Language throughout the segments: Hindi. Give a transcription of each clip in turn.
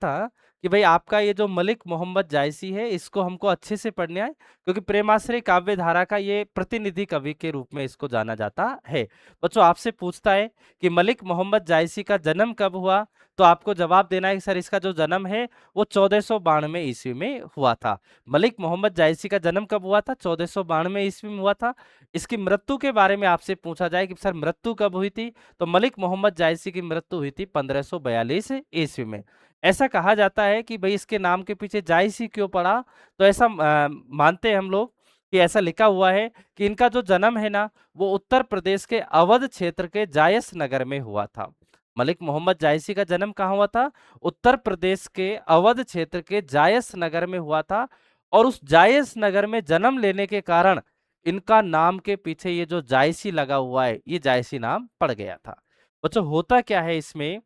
था कि भाई आपका ये जो मलिक मोहम्मद जायसी है इसको हमको अच्छे से पढ़ना है, क्योंकि प्रेमाश्रय काव्य धारा का ये प्रतिनिधि कवि के रूप में इसको जाना जाता है। बच्चों आपसे पूछता है कि मलिक मोहम्मद जायसी का जन्म कब हुआ, तो आपको जवाब देना है कि सर इसका जो जन्म है वो 1492 ईस्वी में हुआ था। मलिक मोहम्मद जायसी का जन्म कब हुआ था? 1492 ईस्वी में हुआ था। इसकी मृत्यु के बारे में आपसे पूछा जाए कि सर मृत्यु कब हुई थी, तो मलिक मोहम्मद जायसी की मृत्यु हुई थी 1542 ईस्वी में। ऐसा कहा जाता है कि भाई इसके नाम के पीछे जायसी क्यों पड़ा, तो ऐसा मानते हैं हम लोग कि ऐसा लिखा हुआ है कि इनका जो जन्म है ना वो उत्तर प्रदेश के अवध क्षेत्र के जायस नगर में हुआ था। मलिक मोहम्मद जायसी का जन्म कहाँ हुआ था? उत्तर प्रदेश के अवध क्षेत्र के जायस नगर में हुआ था। और उस जायस नगर में जन्म लेने के कारण इनका नाम के पीछे ये जो जायसी लगा हुआ है ये जायसी नाम पड़ गया था। बच्चों होता क्या है इसमें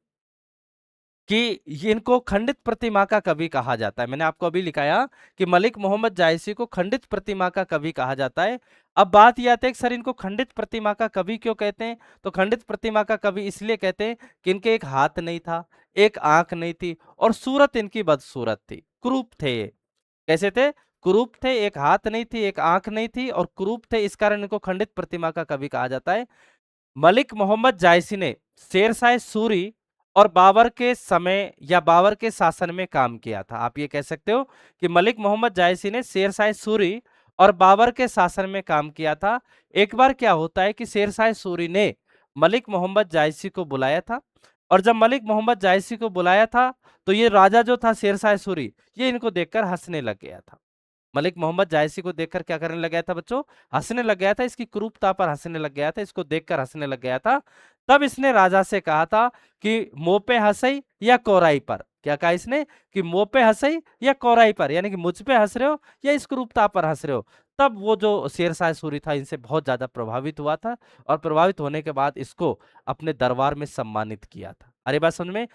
कि ये इनको खंडित प्रतिमा का कवि कहा जाता है। मैंने आपको अभी लिखाया कि मलिक मोहम्मद जायसी को खंडित प्रतिमा का कवि कहा जाता है। अब बात यह आती है कि सर इनको खंडित प्रतिमा का कवि क्यों कहते हैं, तो खंडित प्रतिमा का कवि इसलिए कहते हैं कि इनके एक हाथ नहीं था, एक आंख नहीं थी और सूरत इनकी बदसूरत थी, कुरूप थे ये। कैसे थे? कुरूप थे, एक हाथ नहीं थी, एक आंख नहीं थी और कुरूप थे, इस कारण इनको खंडित प्रतिमा का कवि कहा जाता है। मलिक मोहम्मद जायसी ने शेरशाह सूरी और बाबर के समय या बाबर के शासन में काम किया था। आप ये कह सकते हो कि मलिक मोहम्मद जायसी ने शेरशाह सूरी और बाबर के शासन में काम किया था। एक बार क्या होता है कि शेरशाह सूरी ने मलिक मोहम्मद जायसी को बुलाया था, और जब मलिक मोहम्मद जायसी को बुलाया था तो ये राजा जो था शेरशाह सूरी, ये इनको देखकर हंसने लग गया था। मलिक मोहम्मद जायसी को देखकर क्या करने लग गया था बच्चों? हंसने लग गया था, इसकी क्रूरता पर हंसने लग गया था, इसको देखकर हंसने लग गया था। तब इसने राजा से कहा था कि मुंह पे हंसई या कोराई पर। क्या कहा इसने? कि मुंह पे हंसई या कोराई पर, यानी कि मुझ पे हंस रहे हो या इस क्रूरता पर हंस रहे हो। तब वो जो शेरशाह सूरी था इनसे बहुत ज्यादा प्रभावित हुआ था, और प्रभावित होने के बाद इसको अपने दरबार में सम्मानित किया था। अरे बात समझ में?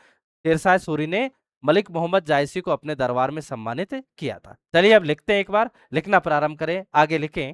शेरशाह सूरी ने मलिक मोहम्मद जायसी को अपने दरबार में सम्मानित किया था। चलिए अब लिखते हैं, एक बार लिखना प्रारंभ करें, आगे लिखें।